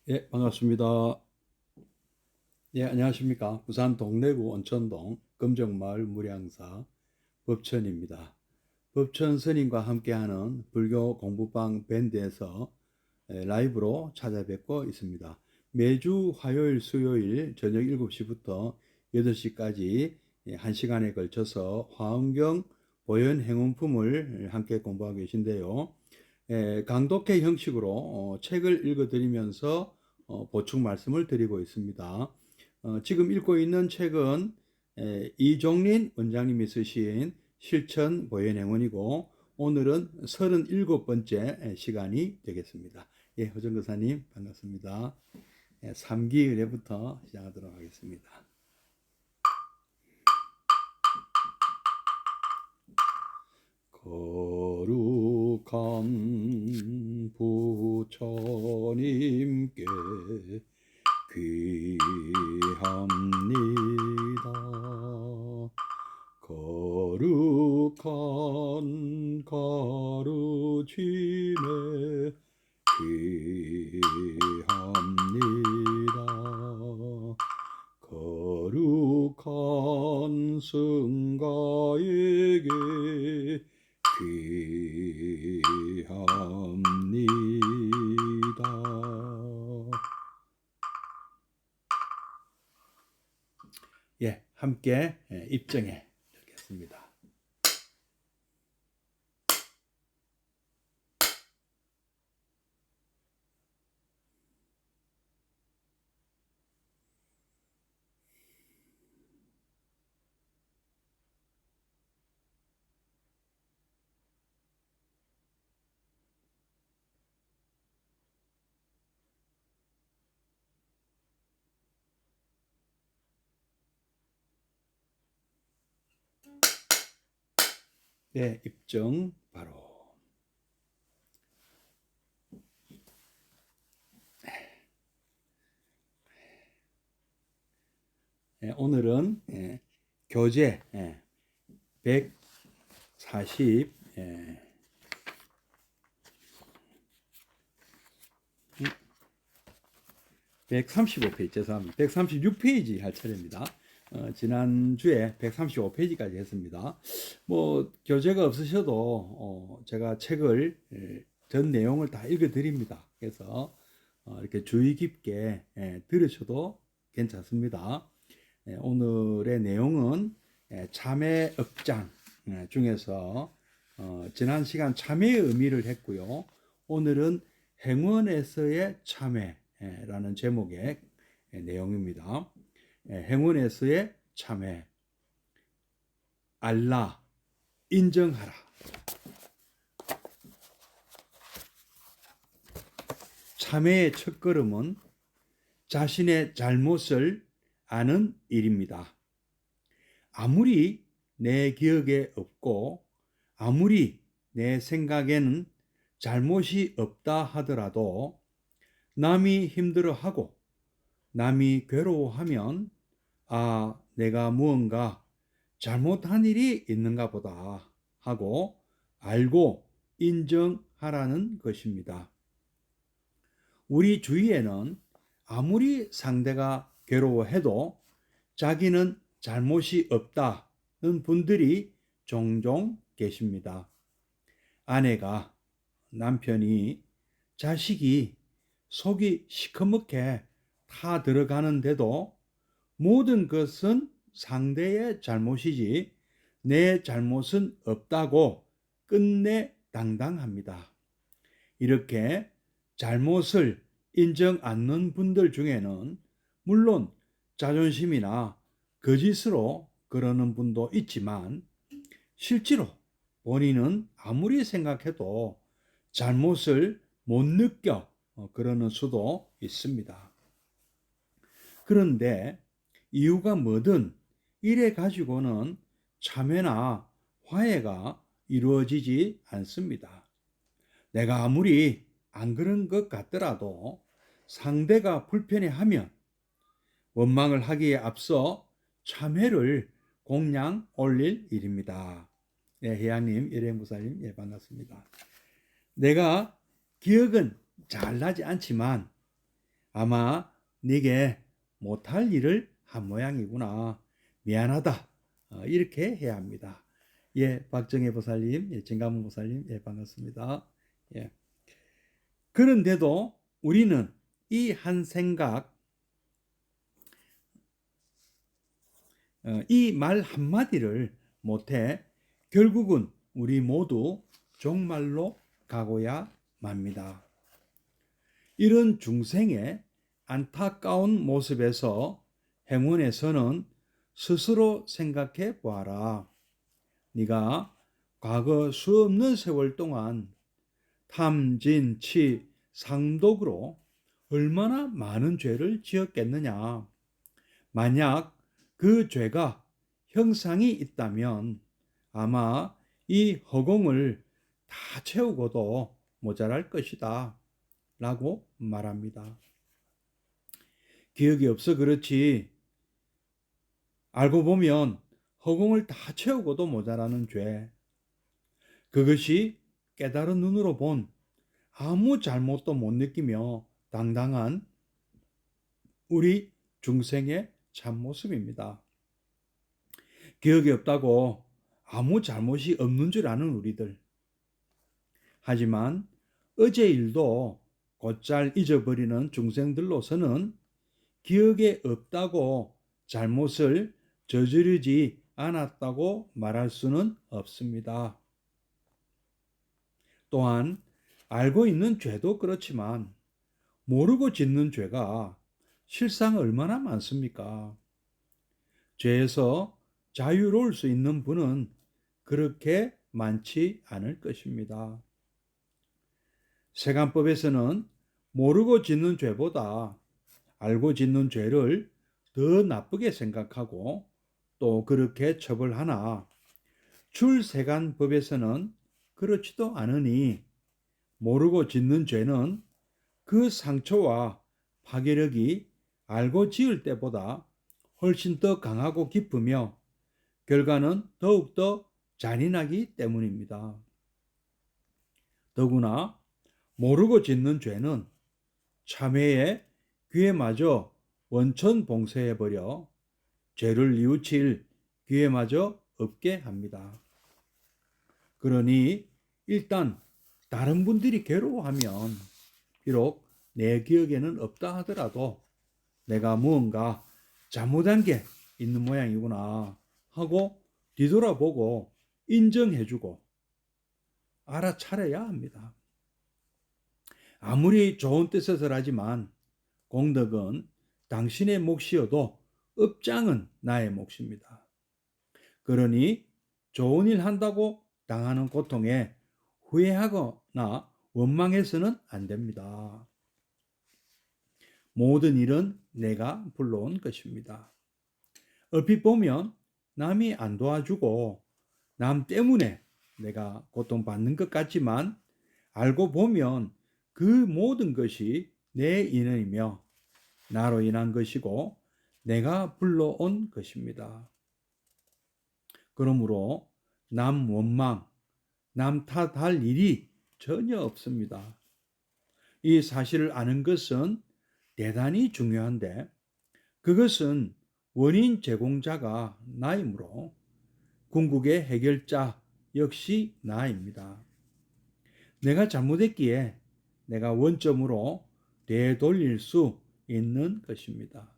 예, 반갑습니다. 예, 안녕하십니까. 부산 동래구 온천동 금정마을 무량사 법천입니다. 법천 스님과 함께하는 불교 공부방 밴드에서 라이브로 찾아뵙고 있습니다. 매주 화요일, 수요일 저녁 7시부터 8시까지 1시간에 걸쳐서 화엄경 보현 행운품을 함께 공부하고 계신데요. 강독회 형식으로 책을 읽어드리면서 보충 말씀을 드리고 있습니다. 지금 읽고 있는 책은 이종린 원장님이 쓰신 실천 보현행원이고 오늘은 37번째 시간이 되겠습니다. 예, 허정교사님 반갑습니다. 3기 의례부터 시작하도록 하겠습니다. 거룩한 부처님께 귀합니다. 거룩한 가르침에 귀합니다. 거룩한 승가에게 귀합니다. 예, 함께 입증해 드리겠습니다. 네, 입증 바로. 오늘은 교재 140 135페이지, 죄송합니다. 136페이지 할 차례입니다. 지난주에 135페이지까지 했습니다. 뭐, 교재가 없으셔도, 제가 책을, 전 내용을 다 읽어드립니다. 그래서, 이렇게 주의 깊게, 들으셔도 괜찮습니다. 오늘의 내용은, 참회 억장 중에서, 지난 시간 참회의 의미를 했고요. 오늘은 행원에서의 참회라는 제목의 내용입니다. 행원에서의 참회. 알라, 인정하라. 참회의 첫걸음은 자신의 잘못을 아는 일입니다. 아무리 내 기억에 없고 아무리 내 생각에는 잘못이 없다 하더라도 남이 힘들어하고 남이 괴로워하면 내가 무언가 잘못한 일이 있는가 보다 하고 알고 인정하라는 것입니다. 우리 주위에는 아무리 상대가 괴로워해도 자기는 잘못이 없다는 분들이 종종 계십니다. 아내가, 남편이, 자식이 속이 시커멓게 타 들어가는데도 모든 것은 상대의 잘못이지 내 잘못은 없다고 끝내 당당합니다. 이렇게 잘못을 인정 않는 분들 중에는 물론 자존심이나 거짓으로 그러는 분도 있지만 실제로 본인은 아무리 생각해도 잘못을 못 느껴 그러는 수도 있습니다. 그런데 이유가 뭐든 이래 가지고는 참회나 화해가 이루어지지 않습니다. 내가 아무리 안 그런 것 같더라도 상대가 불편해하면 원망을 하기에 앞서 참회를 공양 올릴 일입니다. 네, 회장님, 일행무사님, 예, 반갑습니다. 내가 기억은 잘 나지 않지만 아마 네게 못할 일을 한 모양이구나. 미안하다. 이렇게 해야 합니다. 예, 박정혜 보살님, 예, 정가문 보살님, 예, 반갑습니다. 예. 그런데도 우리는 이 한 생각, 이 말 한마디를 못해 결국은 우리 모두 종말로 가고야 맙니다. 이런 중생의 안타까운 모습에서 행운에서는 스스로 생각해 보아라. 네가 과거 수없는 세월 동안 탐진치 상독으로 얼마나 많은 죄를 지었겠느냐. 만약 그 죄가 형상이 있다면 아마 이 허공을 다 채우고도 모자랄 것이다 라고 말합니다. 기억이 없어 그렇지 알고 보면 허공을 다 채우고도 모자라는 죄, 그것이 깨달은 눈으로 본 아무 잘못도 못 느끼며 당당한 우리 중생의 참모습입니다. 기억이 없다고 아무 잘못이 없는 줄 아는 우리들. 하지만 어제 일도 곧잘 잊어버리는 중생들로서는 기억에 없다고 잘못을 저지르지 않았다고 말할 수는 없습니다. 또한 알고 있는 죄도 그렇지만 모르고 짓는 죄가 실상 얼마나 많습니까? 죄에서 자유로울 수 있는 분은 그렇게 많지 않을 것입니다. 세간법에서는 모르고 짓는 죄보다 알고 짓는 죄를 더 나쁘게 생각하고 또 그렇게 처벌하나 출세간법에서는 그렇지도 않으니 모르고 짓는 죄는 그 상처와 파괴력이 알고 지을 때보다 훨씬 더 강하고 깊으며 결과는 더욱더 잔인하기 때문입니다. 더구나 모르고 짓는 죄는 참회의 기회마저 원천 봉쇄해버려 죄를 뉘우칠 기회마저 없게 합니다. 그러니 일단 다른 분들이 괴로워하면 비록 내 기억에는 없다 하더라도 내가 무언가 잘못한 게 있는 모양이구나 하고 뒤돌아보고 인정해주고 알아차려야 합니다. 아무리 좋은 뜻에서라지만 공덕은 당신의 몫이어도 업장은 나의 몫입니다. 그러니 좋은 일 한다고 당하는 고통에 후회하거나 원망해서는 안 됩니다. 모든 일은 내가 불러온 것입니다. 얼핏 보면 남이 안 도와주고 남 때문에 내가 고통받는 것 같지만 알고 보면 그 모든 것이 내 인연이며 나로 인한 것이고 내가 불러온 것입니다. 그러므로 남 원망, 남 탓할 일이 전혀 없습니다. 이 사실을 아는 것은 대단히 중요한데 그것은 원인 제공자가 나이므로 궁극의 해결자 역시 나입니다. 내가 잘못했기에 내가 원점으로 되돌릴 수 있는 것입니다.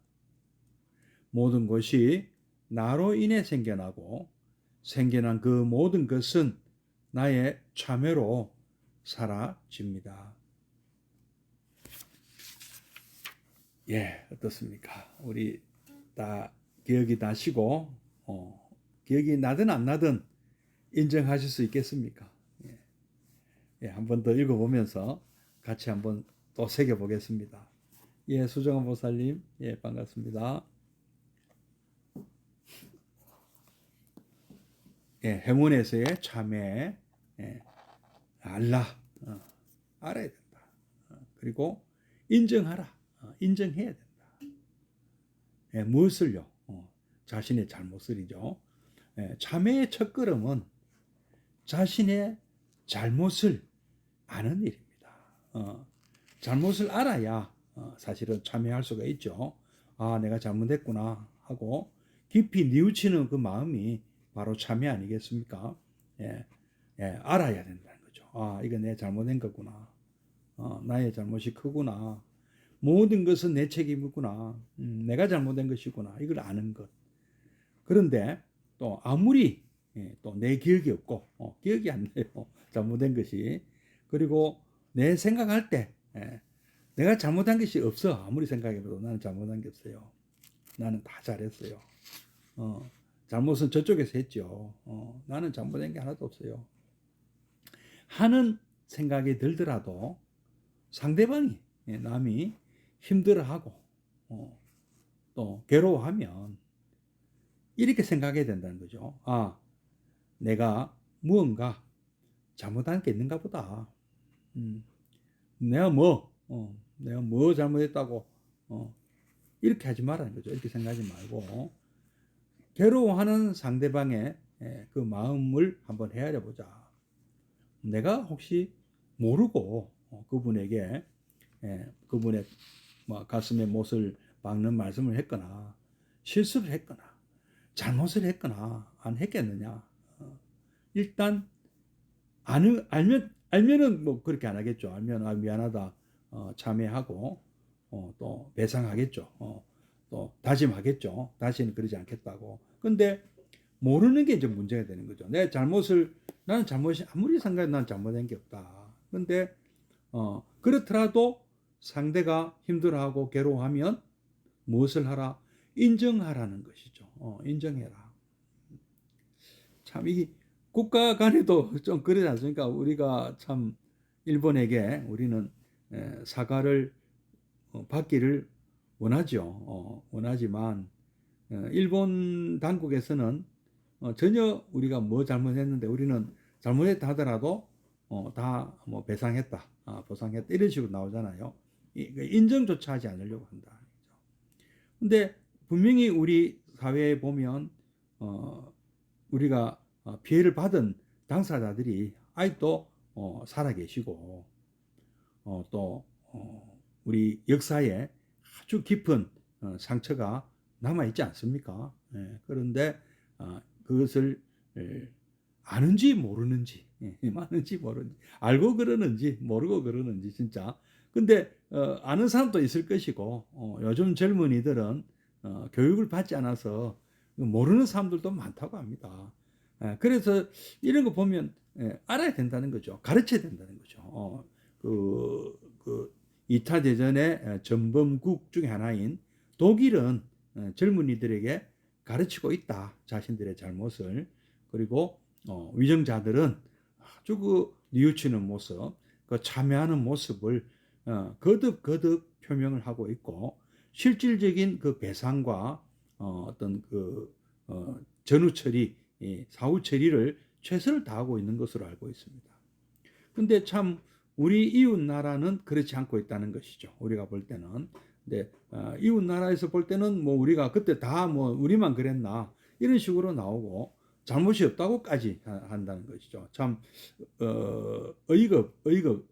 모든 것이 나로 인해 생겨나고 생겨난 그 모든 것은 나의 참회로 사라집니다. 예, 어떻습니까? 우리 다 기억이 나시고 기억이 나든 안 나든 인정하실 수 있겠습니까? 예, 한 번 더 읽어보면서 같이 한번 또 새겨보겠습니다. 예, 수정원 보살님, 예, 반갑습니다. 예, 행운에서의 참회, 예, 알아야 된다. 그리고 인정하라. 인정해야 된다. 예, 무엇을요? 자신의 잘못을이죠. 예, 참회의 첫걸음은 자신의 잘못을 아는 일입니다. 잘못을 알아야 사실은 참여할 수가 있죠. 아, 내가 잘못했구나 하고 깊이 뉘우치는 그 마음이 바로 참여 아니겠습니까? 예, 예, 알아야 된다는 거죠. 아, 이거 내 잘못된 거구나. 나의 잘못이 크구나. 모든 것은 내 책임이구나. 내가 잘못된 것이구나. 이걸 아는 것. 그런데 또 아무리 또 내 기억이 없고 기억이 안 나요. 잘못된 것이. 그리고 내 생각할 때 내가 잘못한 것이 없어. 아무리 생각해봐도 나는 잘못한 게 없어요. 나는 다 잘했어요. 잘못은 저쪽에서 했죠. 나는 잘못한 게 하나도 없어요. 하는 생각이 들더라도 상대방이 남이 힘들어하고 또 괴로워하면 이렇게 생각해야 된다는 거죠. 아, 내가 무언가 잘못한 게 있는가 보다. 내가 뭐 잘못했다고 이렇게 하지 말라는 거죠. 이렇게 생각하지 말고 괴로워하는 상대방의 그 마음을 한번 헤아려 보자. 내가 혹시 모르고 그분에게 그분의 가슴에 못을 박는 말씀을 했거나 실수를 했거나 잘못을 했거나 안 했겠느냐. 일단 알면은 뭐 그렇게 안 하겠죠. 알면 아, 미안하다 참회하고 또 배상하겠죠. 또 다짐하겠죠. 다시는 그러지 않겠다고. 근데 모르는 게 이제 문제가 되는 거죠. 내 잘못을 나는 잘못이 아무리 생각해도 난 잘못한 게 없다. 근데 그렇더라도 상대가 힘들어하고 괴로워하면 무엇을 하라? 인정하라는 것이죠. 인정해라. 참 이 국가 간에도 좀 그러지 않습니까? 우리가 참 일본에게 우리는 사과를 받기를 원하죠. 원하지만 일본 당국에서는 전혀 우리가 뭐 잘못했는데 우리는 잘못했다 하더라도 다 뭐 배상했다, 보상했다 이런 식으로 나오잖아요. 인정조차 하지 않으려고 한다. 근데 분명히 우리 사회에 보면 우리가 피해를 받은 당사자들이 아직도 살아계시고 또 우리 역사에 아주 깊은 상처가 남아있지 않습니까? 그런데 그것을 아는지 모르는지 아는지 모르는지 알고 그러는지 모르고 그러는지 진짜 근데 아는 사람도 있을 것이고 요즘 젊은이들은 교육을 받지 않아서 모르는 사람들도 많다고 합니다. 그래서 이런 거 보면 알아야 된다는 거죠. 가르쳐야 된다는 거죠. 그 2차 대전의 전범국 중에 하나인 독일은 젊은이들에게 가르치고 있다. 자신들의 잘못을. 그리고 위정자들은 아주 그 뉘우치는 모습, 그 참여하는 모습을 거듭 표명을 하고 있고 실질적인 그 배상과 어떤 그 전후 처리, 사후 처리를 최선을 다하고 있는 것으로 알고 있습니다. 근데 참 우리 이웃 나라는 그렇지 않고 있다는 것이죠. 우리가 볼 때는. 근데 이웃 나라에서 볼 때는 뭐 우리가 그때 다 뭐 우리만 그랬나 이런 식으로 나오고 잘못이 없다고까지 한다는 것이죠. 참 어이가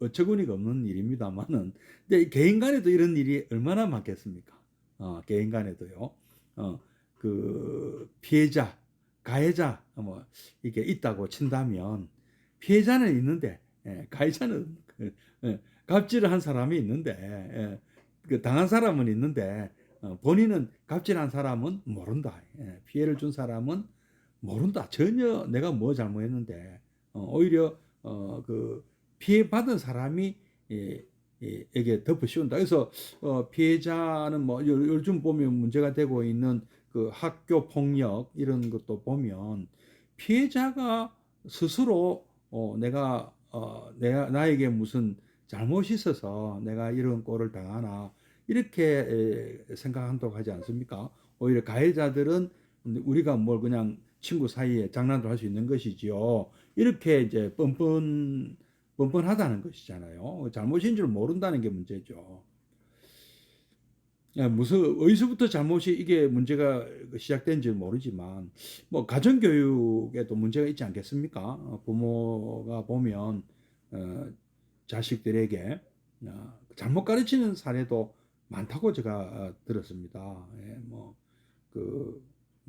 어처구니가 없는 일입니다만은 근데 개인 간에도 이런 일이 얼마나 많겠습니까? 개인 간에도요. 그 피해자, 가해자 뭐 이게 있다고 친다면 피해자는 있는데 가해자는 갑질을 한 사람이 있는데 그 당한 사람은 있는데 본인은 갑질한 사람은 모른다. 피해를 준 사람은 모른다. 전혀 내가 뭐 잘못했는데 오히려 그 피해 받은 사람이 에게 덮어 씌운다. 그래서 피해자는 뭐 요즘 보면 문제가 되고 있는 그 학교 폭력 이런 것도 보면 피해자가 스스로 내가 나에게 무슨 잘못이 있어서 내가 이런 꼴을 당하나 이렇게 생각한다고 하지 않습니까? 오히려 가해자들은 우리가 뭘 그냥 친구 사이에 장난도 할 수 있는 것이지요. 이렇게 이제 뻔뻔하다는 것이잖아요. 잘못인 줄 모른다는 게 문제죠. 무슨 어디서부터 잘못이 이게 문제가 시작된지 모르지만 뭐 가정교육에도 문제가 있지 않겠습니까? 부모가 보면 자식들에게 잘못 가르치는 사례도 많다고 제가 들었습니다. 예, 뭐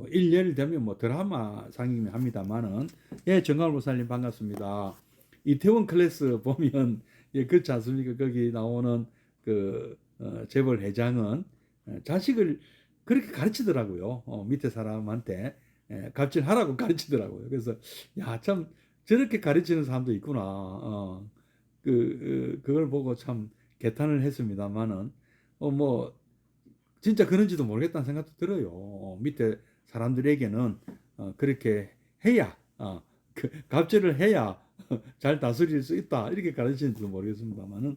일례를 들면 뭐 드라마 상이긴 합니다만은, 예, 정광훈 목사님 반갑습니다. 이태원 클래스 보면 예, 그렇지 않습니까? 거기 나오는 그 재벌 회장은 자식을 그렇게 가르치더라고요. 밑에 사람한테 갑질하라고 가르치더라고요. 그래서 야, 참 저렇게 가르치는 사람도 있구나. 그걸 보고 참 개탄을 했습니다만은 뭐 진짜 그런지도 모르겠다는 생각도 들어요. 밑에 사람들에게는 그렇게 해야 갑질을 해야 잘 다스릴 수 있다 이렇게 가르치는지도 모르겠습니다만은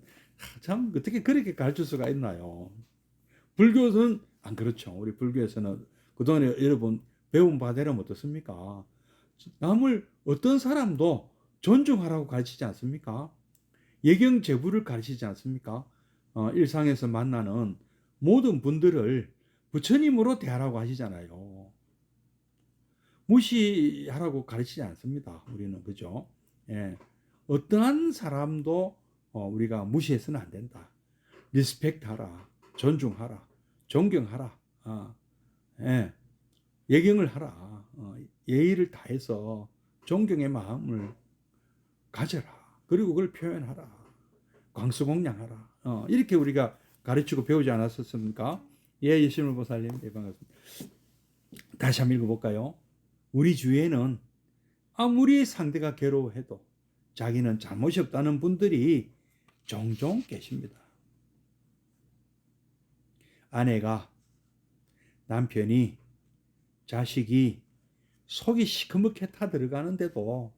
참 어떻게 그렇게 가르칠 수가 있나요? 불교는 안 그렇죠. 우리 불교에서는 그동안에 여러분 배운 바대로 어떻습니까? 남을 어떤 사람도 존중하라고 가르치지 않습니까? 예경제부를 가르치지 않습니까? 일상에서 만나는 모든 분들을 부처님으로 대하라고 하시잖아요. 무시하라고 가르치지 않습니다. 우리는 그죠? 예. 어떠한 사람도 우리가 무시해서는 안 된다. 리스펙트하라, 존중하라, 존경하라, 예. 예경을 하라, 예의를 다해서 존경의 마음을 가져라. 그리고 그걸 표현하라. 광수공양하라. 이렇게 우리가 가르치고 배우지 않았었습니까? 예, 예시물 보살님, 예, 반갑습니다. 다시 한번 읽어볼까요? 우리 주위에는 아무리 상대가 괴로워해도 자기는 잘못이 없다는 분들이 종종 계십니다. 아내가, 남편이, 자식이 속이 시커멓게 타들어가는데도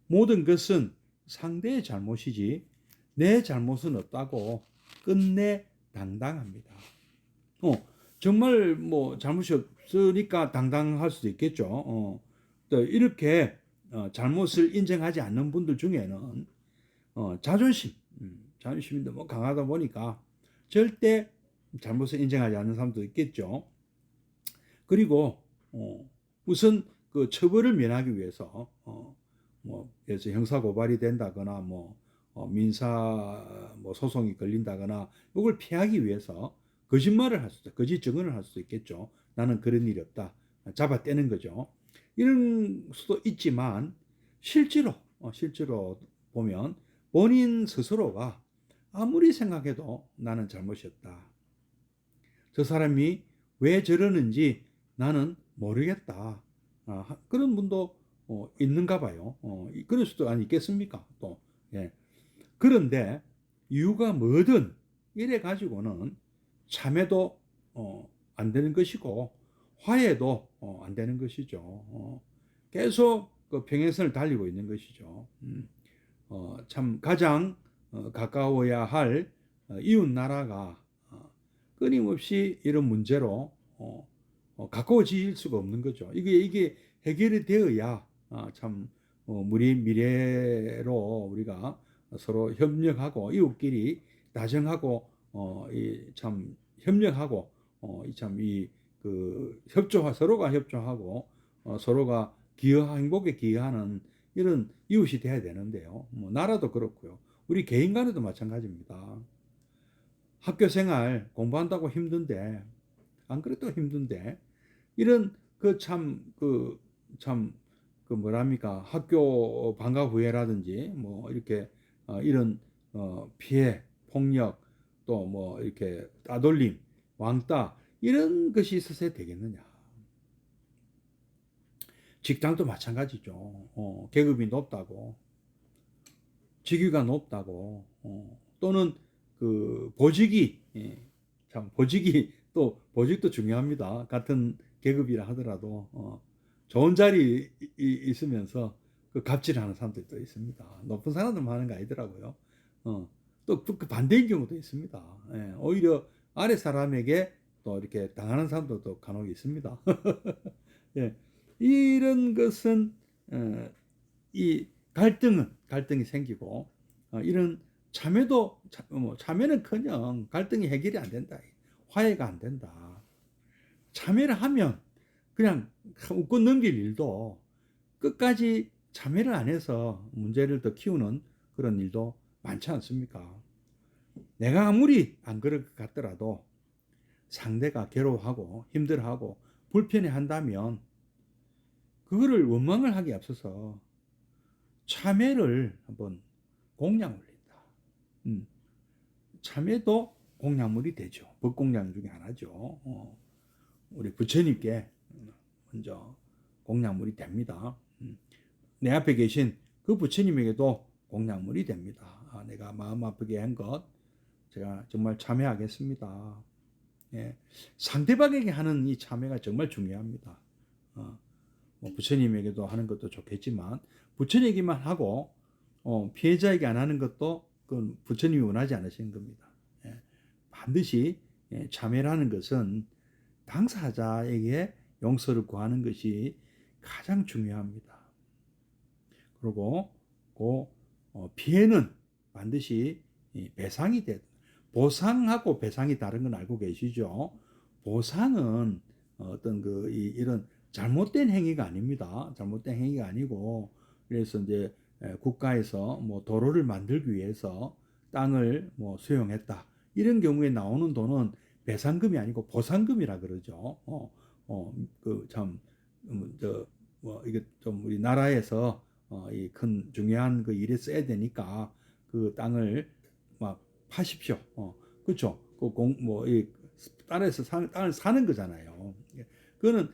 모든 것은 상대의 잘못이지 내 잘못은 없다고 끝내 당당합니다. 정말 뭐 잘못이 없으니까 당당할 수도 있겠죠. 또 이렇게 잘못을 인정하지 않는 분들 중에는 자존심, 자존심이 너무 강하다 보니까 절대 잘못을 인정하지 않는 사람도 있겠죠. 그리고 우선 그 처벌을 면하기 위해서 뭐 그래서 형사 고발이 된다거나 뭐 민사 뭐 소송이 걸린다거나 이걸 피하기 위해서 거짓말을 할 수도, 거짓 증언을 할 수도 있겠죠. 나는 그런 일이 없다. 잡아떼는 거죠. 이런 수도 있지만 실제로 보면 본인 스스로가 아무리 생각해도 나는 잘못이 없다. 저 사람이 왜 저러는지 나는 모르겠다. 그런 분도 있는가 봐요. 그럴 수도 안 있겠습니까? 또 예. 그런데 이유가 뭐든 이래 가지고는 참회도 안 되는 것이고 화해도 안 되는 것이죠. 계속 그 평행선을 달리고 있는 것이죠. 참 가장 가까워야 할 이웃 나라가 끊임없이 이런 문제로 가까워질 수가 없는 거죠. 이게 해결이 되어야 참 우리 미래로 우리가 서로 협력하고 이웃끼리 다정하고 참 협력하고 그 서로가 협조하고 서로가 행복에 기여하는 이런 이웃이 돼야 되는데요. 뭐 나라도 그렇고요. 우리 개인 간에도 마찬가지입니다. 학교 생활 공부한다고 힘든데 안 그래도 힘든데 이런 뭐랍니까 학교 방과 후에라든지 뭐 이렇게 이런 피해 폭력 또 뭐 이렇게 따돌림 왕따 이런 것이 있어서야 되겠느냐. 직장도 마찬가지죠. 계급이 높다고 직위가 높다고 또는 그 보직이 참 또 보직도 중요합니다. 같은 계급이라 하더라도 좋은 자리 있으면서 그 갑질하는 사람들도 있습니다. 높은 사람들만 하는 거 아니더라고요. 또 그 반대인 경우도 있습니다. 예, 오히려 아래 사람에게 또 이렇게 당하는 사람들도 간혹 있습니다. 예, 이런 것은 이 갈등이 생기고 이런 참회는커녕 갈등이 해결이 안 된다. 화해가 안 된다. 참회를 하면 그냥 웃고 넘길 일도 끝까지 참회를 안 해서 문제를 더 키우는 그런 일도 많지 않습니까? 내가 아무리 안 그럴 것 같더라도 상대가 괴로워하고 힘들어하고 불편해한다면 그거를 원망을 하기 앞서서 참회를 한번 공양 올린다. 참회도 공양물이 되죠. 법공양 중에 하나죠. 우리 부처님께 먼저 공양물이 됩니다. 내 앞에 계신 그 부처님에게도 공양물이 됩니다. 내가 마음 아프게 한 것 제가 정말 참회하겠습니다. 예, 상대방에게 하는 이 참회가 정말 중요합니다. 뭐 부처님에게도 하는 것도 좋겠지만 부처님에게만 하고 피해자에게 안 하는 것도 그건 부처님이 원하지 않으시는 겁니다. 예, 반드시 참회라는 것은 당사자에게 용서를 구하는 것이 가장 중요합니다. 그리고 그 피해는 반드시 배상이 돼. 보상하고 배상이 다른 건 알고 계시죠? 보상은 어떤 이런 잘못된 행위가 아닙니다. 잘못된 행위가 아니고, 그래서 이제 국가에서 뭐 도로를 만들기 위해서 땅을 뭐 수용했다. 이런 경우에 나오는 돈은 배상금이 아니고 보상금이라 그러죠. 이게 좀 우리나라에서 이 큰 중요한 그 일에 써야 되니까 그 땅을 막 파십시오. 그렇죠. 이 땅에서 땅을 사는 거잖아요. 그거는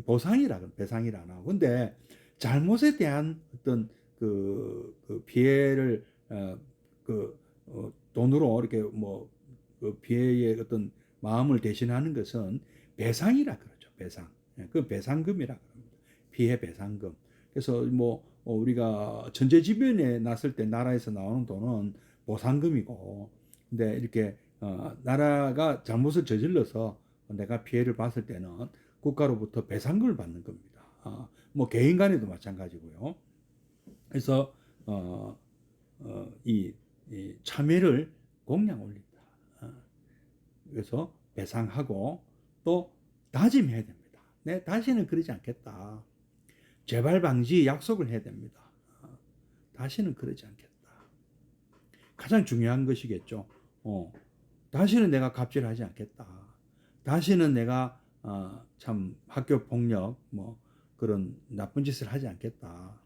보상이라 배상이라 나. 근데 잘못에 대한 어떤 그 피해를 돈으로 이렇게 그 피해의 어떤 마음을 대신하는 것은 배상이라 그러죠. 배상. 그 배상금이라 그럽니다. 피해 배상금. 그래서 우리가 천재지변에 났을 때 나라에서 나오는 돈은 보상금이고, 근데 이렇게 나라가 잘못을 저질러서 내가 피해를 봤을 때는 국가로부터 배상금을 받는 겁니다. 뭐 개인 간에도 마찬가지고요. 그래서 이 참회를 공양 올린다. 그래서 배상하고 또 다짐해야 됩니다. 내 다시는 그러지 않겠다. 재발 방지 약속을 해야 됩니다. 다시는 그러지 않겠다. 가장 중요한 것이겠죠. 다시는 내가 갑질하지 않겠다. 다시는 내가 참 학교 폭력 뭐 그런 나쁜 짓을 하지 않겠다.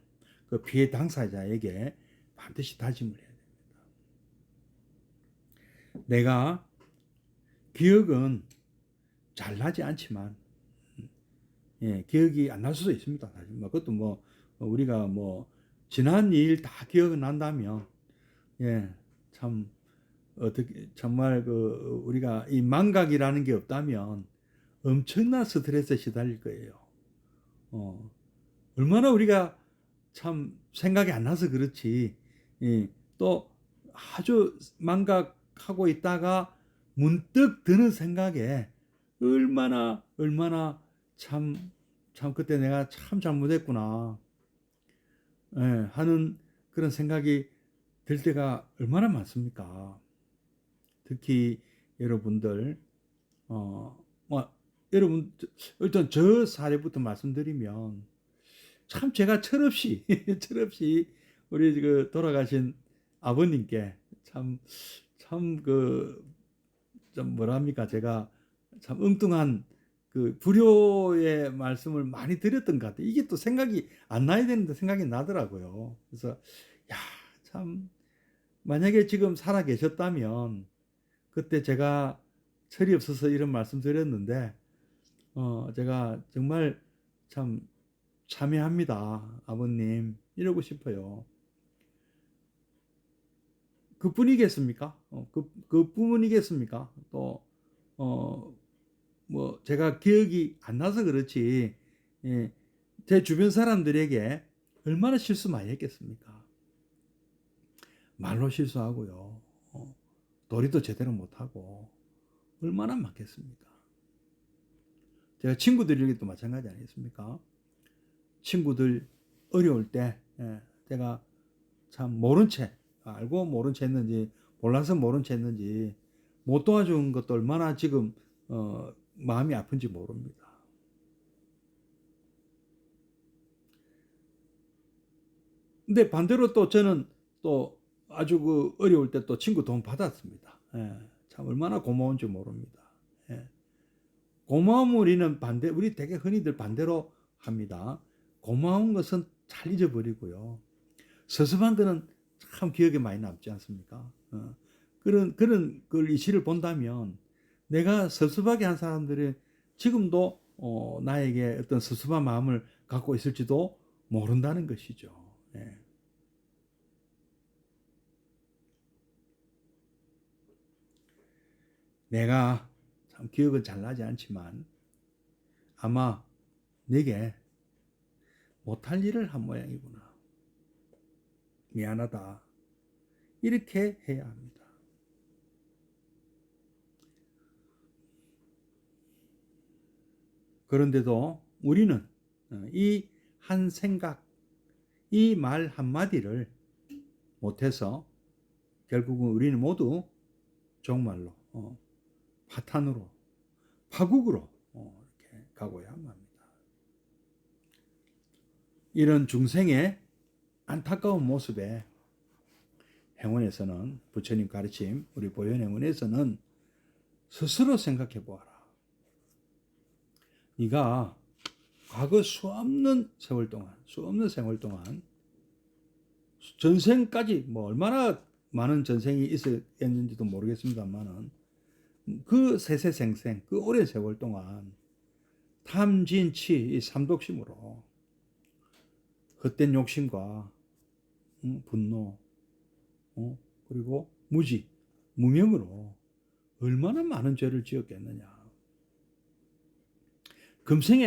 그 피해 당사자에게 반드시 다짐을 해야 됩니다. 내가 기억은 잘 나지 않지만 기억이 안 날 수도 있습니다. 사실 그것도 우리가 지난 일 다 기억이 난다면 참 어떻게 정말 우리가 이 망각이라는 게 없다면 엄청난 스트레스에 시달릴 거예요. 얼마나 우리가 참 생각이 안 나서 그렇지. 또 아주 망각하고 있다가 문득 드는 생각에 얼마나 참 그때 내가 참 잘못했구나 하는 그런 생각이 들 때가 얼마나 많습니까? 특히 여러분들 여러분 일단 저 사례부터 말씀드리면 참 제가 철없이 우리 돌아가신 아버님께 좀 뭐랍니까, 제가 참 엉뚱한 불효의 말씀을 많이 드렸던 것 같아요. 이게 또 생각이 안 나야 되는데 생각이 나더라고요. 그래서 참 만약에 지금 살아 계셨다면 그때 제가 철이 없어서 이런 말씀 드렸는데 제가 정말 참 참회합니다, 아버님, 이러고 싶어요. 그뿐이겠습니까? 그뿐이겠습니까? 또 제가 기억이 안 나서 그렇지 제 주변 사람들에게 얼마나 실수 많이 했겠습니까? 말로 실수하고요, 도리도 제대로 못하고 얼마나 많겠습니까? 제가 친구들에게도 마찬가지 아니겠습니까? 친구들 어려울 때 제가 참 모른 채, 알고 모른 채 했는지 몰라서 모른 채 했는지 못 도와준 것도 얼마나 지금 마음이 아픈지 모릅니다. 근데 반대로 또 저는 또 아주 어려울 때 또 친구 도움 받았습니다. 참 얼마나 고마운지 모릅니다. 예. 고마움을 우리는 우리 되게 흔히들 반대로 합니다. 고마운 것은 잘 잊어버리고요. 섭섭한 거는 참 기억에 많이 남지 않습니까? 그런 걸 이치를 본다면 내가 섭섭하게 한 사람들이 지금도 나에게 어떤 섭섭한 마음을 갖고 있을지도 모른다는 것이죠. 예. 내가 참 기억은 잘 나지 않지만 아마 내게 못할 일을 한 모양이구나. 미안하다. 이렇게 해야 합니다. 그런데도 우리는 이 한 생각, 이 말 한마디를 못해서 결국은 우리는 모두 정말로 파탄으로, 파국으로 이렇게 가고야 합니다. 이런 중생의 안타까운 모습에 행원에서는, 부처님 가르침, 우리 보현행원에서는 스스로 생각해 보아라. 네가 과거 수없는 세월 동안 전생까지 뭐 얼마나 많은 전생이 있었는지도 모르겠습니다만은 그 세세생생, 그 오랜 세월 동안 탐진치 이 삼독심으로 헛된 욕심과 분노, 그리고 무지, 무명으로 얼마나 많은 죄를 지었겠느냐. 금생의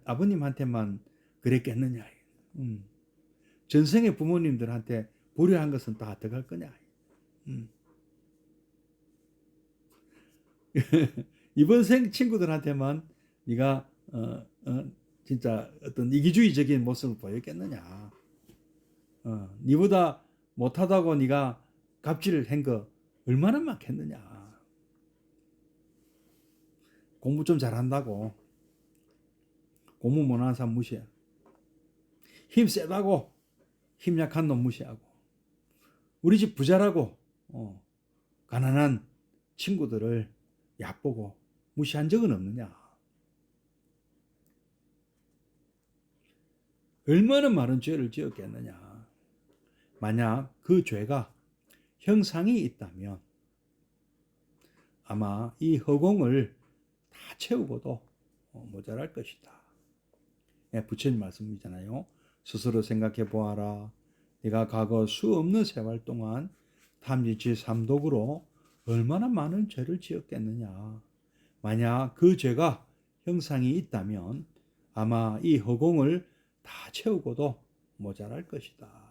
아버님한테만 그랬겠느냐. 전생의 부모님들한테 불효한 것은 다 어떡할 거냐. 이번 생 친구들한테만 네가 진짜 어떤 이기주의적인 모습을 보였겠느냐. 네보다 못하다고 네가 갑질을 한 거 얼마나 많겠느냐. 공부 좀 잘한다고 공부 못하는 사람 무시해. 힘 세다고 힘 약한 놈 무시하고, 우리 집 부자라고 가난한 친구들을 얕보고 무시한 적은 없느냐. 얼마나 많은 죄를 지었겠느냐. 만약 그 죄가 형상이 있다면 아마 이 허공을 다 채우고도 모자랄 것이다. 부처님 말씀이잖아요. 스스로 생각해 보아라. 네가 과거 수 없는 세월 동안 탐진치 삼독으로 얼마나 많은 죄를 지었겠느냐. 만약 그 죄가 형상이 있다면 아마 이 허공을 다 채우고도 모자랄 것이다.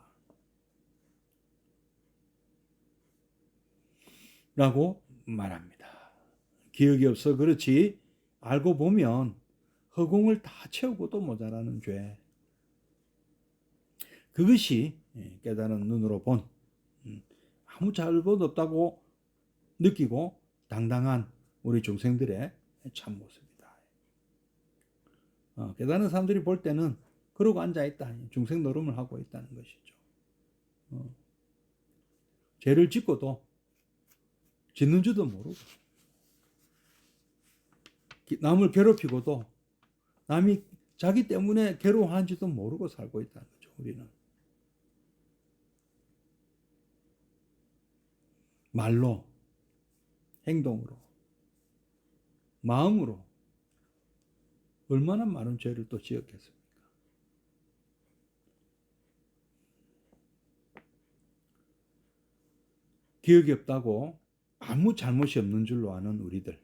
라고 말합니다. 기억이 없어 그렇지 알고 보면 허공을 다 채우고도 모자라는 죄. 그것이 깨달은 눈으로 본 아무 잘못 없다고 느끼고 당당한 우리 중생들의 참 모습이다. 깨달은 사람들이 볼 때는 그러고 앉아있다. 중생 노름을 하고 있다는 것이죠. 죄를 짓고도 짓는 줄도 모르고 남을 괴롭히고도 남이 자기 때문에 괴로워하는지도 모르고 살고 있다는 거죠. 우리는 말로, 행동으로, 마음으로 얼마나 많은 죄를 또 지었겠습니까? 기억이 없다고 아무 잘못이 없는 줄로 아는 우리들.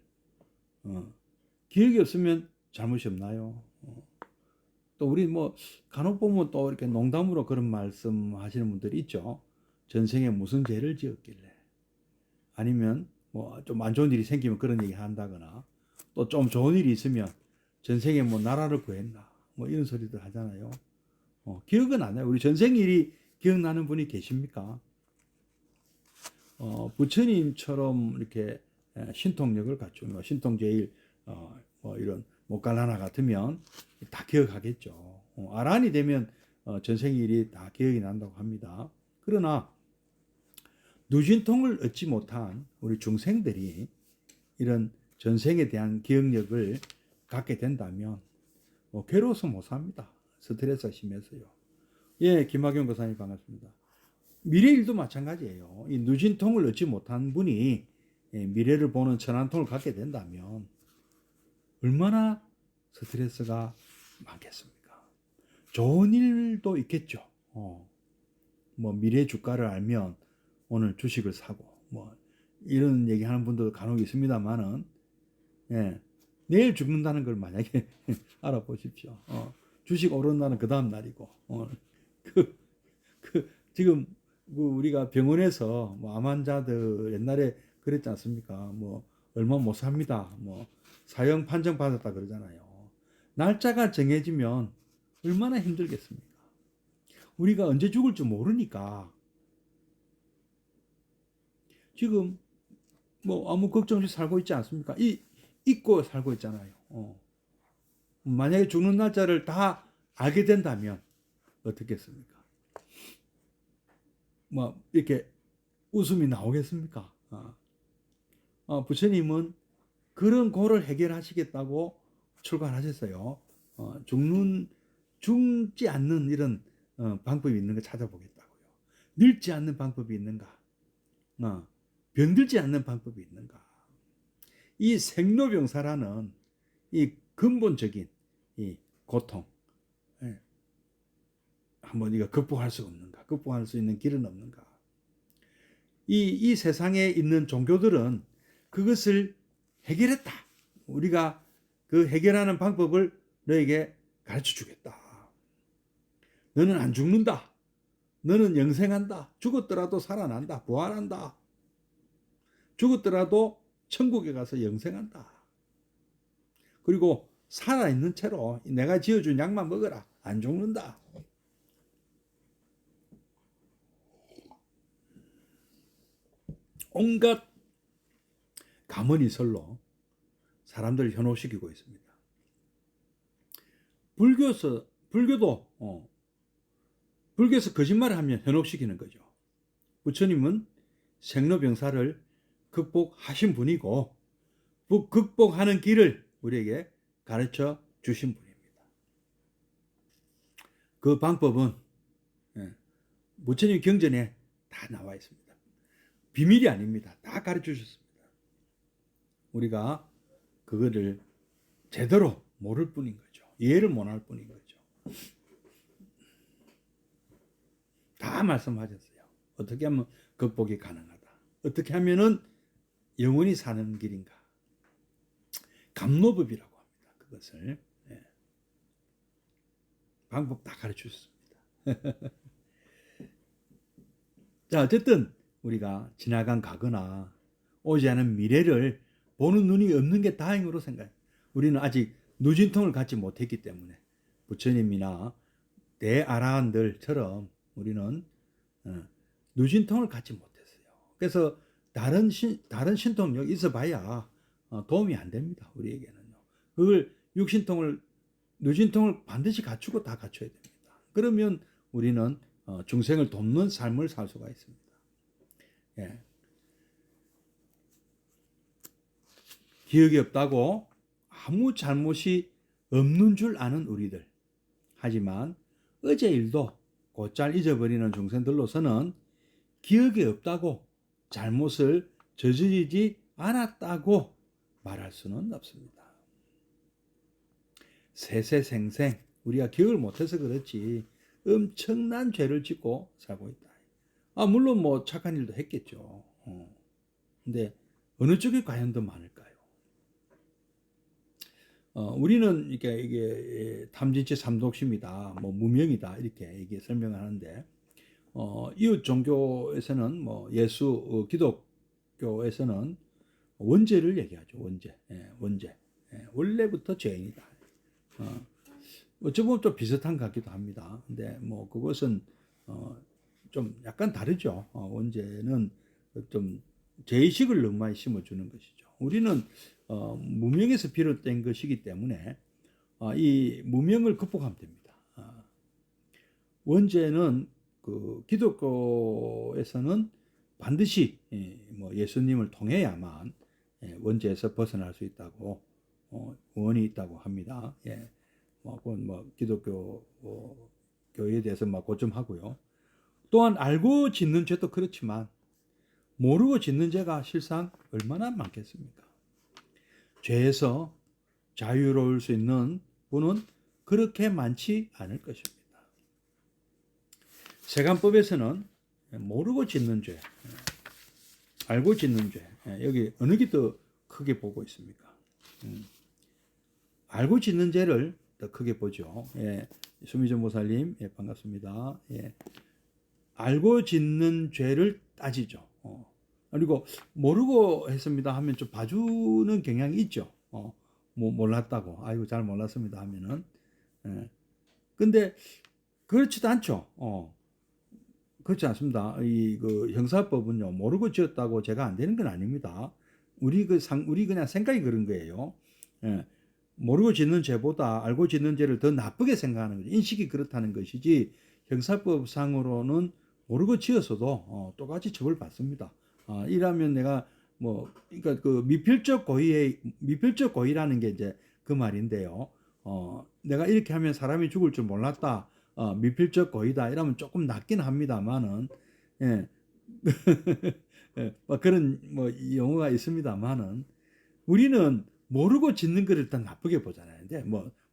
기억이 없으면 잘못이 없나요? 또 우리 뭐 간혹 보면 또 이렇게 농담으로 그런 말씀하시는 분들이 있죠. 전생에 무슨 죄를 지었길래. 아니면 뭐 좀 안 좋은 일이 생기면 그런 얘기 한다거나, 또 좀 좋은 일이 있으면 전생에 뭐 나라를 구했나, 뭐 이런 소리들 하잖아요. 기억은 안 나요. 우리 전생 일이 기억나는 분이 계십니까? 부처님처럼 이렇게 신통력을 갖추는, 신통제일 뭐 이런 모갈라나 같으면 다 기억하겠죠. 아란이 되면 전생 일이 다 기억이 난다고 합니다. 그러나 누진통을 얻지 못한 우리 중생들이 이런 전생에 대한 기억력을 갖게 된다면 괴로워서 못 삽니다. 스트레스가 심해서요. 예, 김학용 교사님 반갑습니다. 미래 일도 마찬가지예요. 이 누진통을 얻지 못한 분이 미래를 보는 천안통을 갖게 된다면 얼마나 스트레스가 많겠습니까? 좋은 일도 있겠죠. 뭐 미래 주가를 알면 오늘 주식을 사고 뭐 이런 얘기하는 분도 간혹 있습니다만은 내일 죽는다는 걸 만약에 알아보십시오. 주식 오른다는 그 다음 날이고 지금 우리가 병원에서 뭐 암 환자들 옛날에 그랬지 않습니까? 뭐 얼마 못 삽니다. 뭐 사형 판정 받았다 그러잖아요. 날짜가 정해지면 얼마나 힘들겠습니까? 우리가 언제 죽을지 모르니까 지금 뭐 아무 걱정 없이 살고 있지 않습니까? 잊고 살고 있잖아요. 만약에 죽는 날짜를 다 알게 된다면 어떻겠습니까? 뭐 이렇게 웃음이 나오겠습니까? 부처님은 그런 고를 해결하시겠다고 출발하셨어요. 죽지 않는 이런 방법이 있는 거 찾아보겠다고요. 늙지 않는 방법이 있는가? 병들지 않는 방법이 있는가? 이 생로병사라는 이 근본적인 이 고통, 한번 이거 극복할 수 없는가? 극복할 수 있는 길은 없는가? 이 세상에 있는 종교들은 그것을 해결했다. 우리가 그 해결하는 방법을 너에게 가르쳐 주겠다. 너는 안 죽는다. 너는 영생한다. 죽었더라도 살아난다. 부활한다. 죽었더라도 천국에 가서 영생한다. 그리고 살아있는 채로 내가 지어준 약만 먹어라. 안 죽는다. 온갖 가문이설로 사람들을 현혹시키고 있습니다. 불교에서 거짓말을 하면 현혹시키는 거죠. 부처님은 생로병사를 극복하신 분이고 극복하는 길을 우리에게 가르쳐 주신 분입니다. 그 방법은 부처님 경전에 다 나와 있습니다. 비밀이 아닙니다. 다 가르쳐 주셨습니다. 우리가 그거를 제대로 모를 뿐인 거죠. 이해를 못할 뿐인 거죠. 다 말씀하셨어요. 어떻게 하면 극복이 가능하다. 어떻게 하면은 영원히 사는 길인가. 감로법이라고 합니다. 그것을 방법 다 가르쳐 주셨습니다. 자, 어쨌든 우리가 지나간 과거나 오지 않은 미래를 보는 눈이 없는 게 다행으로 생각해요. 우리는 아직 누진통을 갖지 못했기 때문에 부처님이나 대아라한들처럼 우리는 누진통을 갖지 못했어요. 그래서 다른 신통력 있어봐야 도움이 안 됩니다. 우리에게는요. 그걸 누진통을 반드시 갖추고 다 갖춰야 됩니다. 그러면 우리는 중생을 돕는 삶을 살 수가 있습니다. 기억이 없다고 아무 잘못이 없는 줄 아는 우리들. 하지만 어제 일도 곧잘 잊어버리는 중생들로서는 기억이 없다고 잘못을 저지르지 않았다고 말할 수는 없습니다. 세세생생 우리가 기억을 못해서 그렇지 엄청난 죄를 짓고 살고 있다. 물론 뭐 착한 일도 했겠죠. 근데 어느 쪽이 과연 더 많을까요? 우리는 이게 탐진치 삼독심이다, 뭐 무명이다 이렇게 설명을 하는데 이웃 종교에서는 뭐 예수, 기독교에서는 원죄를 얘기하죠. 원죄. 원래부터 죄인이다. 어찌 보면 좀 비슷한 것 같기도 합니다. 근데 뭐 그것은 좀 약간 다르죠. 원죄는 좀 죄의식을 너무 많이 심어주는 것이죠. 우리는 무명에서 비롯된 것이기 때문에 이 무명을 극복하면 됩니다. 원죄는 그 기독교에서는 반드시 뭐 예수님을 통해야만 원죄에서 벗어날 수 있다고 원이 있다고 합니다. 그건 기독교 교회에 대해서 고점하고요. 또한 알고 짓는 죄도 그렇지만 모르고 짓는 죄가 실상 얼마나 많겠습니까? 죄에서 자유로울 수 있는 분은 그렇게 많지 않을 것입니다. 세간법에서는 모르고 짓는 죄, 알고 짓는 죄, 여기 어느 게 더 크게 보고 있습니까? 알고 짓는 죄를 더 크게 보죠. 수미전 모살님, 반갑습니다. 알고 짓는 죄를 따지죠. 그리고 모르고 했습니다 하면 좀 봐주는 경향이 있죠. 몰랐다고, 아이고 잘 몰랐습니다 하면은. 근데 그렇지도 않죠. 그렇지 않습니다. 그 형사법은요, 모르고 지었다고 죄가 안 되는 건 아닙니다. 우리 그냥 생각이 그런 거예요. 모르고 짓는 죄보다 알고 짓는 죄를 더 나쁘게 생각하는 거죠. 인식이 그렇다는 것이지, 형사법상으로는 모르고 지었어도 똑같이 처벌받습니다. 이라면 내가 그러니까 그 미필적 고의라는 게 이제 그 말인데요. 내가 이렇게 하면 사람이 죽을 줄 몰랐다. 미필적 고의다. 이러면 조금 낫긴 합니다만은, 예. 그런 용어가 있습니다만은, 우리는 모르고 짓는 거를 일단 나쁘게 보잖아요. 근데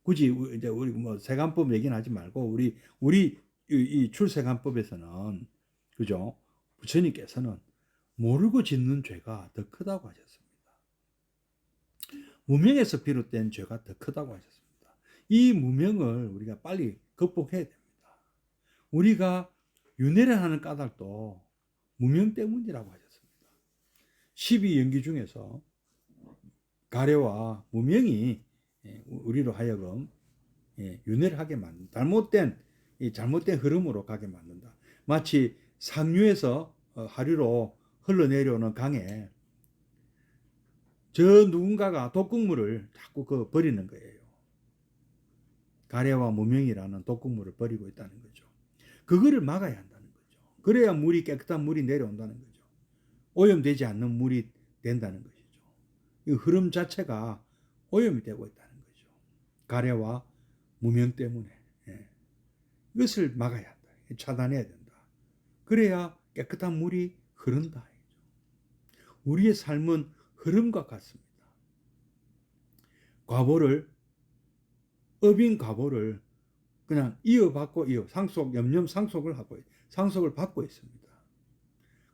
굳이 이제 우리 세간법 얘기는 하지 말고, 우리 이 출세간법에서는, 그죠? 부처님께서는 모르고 짓는 죄가 더 크다고 하셨습니다. 무명에서 비롯된 죄가 더 크다고 하셨습니다. 이 무명을 우리가 빨리 극복해야 됩니다. 우리가 윤회를 하는 까닭도 무명 때문이라고 하셨습니다. 12연기 중에서 가래와 무명이 우리로 하여금 윤회를 하게 만든다. 잘못된 흐름으로 가게 만든다. 마치 상류에서 하류로 흘러내려오는 강에 저 누군가가 독극물을 자꾸 버리는 거예요. 가래와 무명이라는 독극물을 버리고 있다는 거죠. 그거를 막아야 한다는 거죠. 그래야 깨끗한 물이 내려온다는 거죠. 오염되지 않는 물이 된다는 것이죠. 이 흐름 자체가 오염이 되고 있다는 거죠. 가래와 무명 때문에. 이것을 막아야 한다. 차단해야 된다. 그래야 깨끗한 물이 흐른다. 우리의 삶은 흐름과 같습니다. 업인 과보를 그냥 이어받고 상속을 받고 있습니다.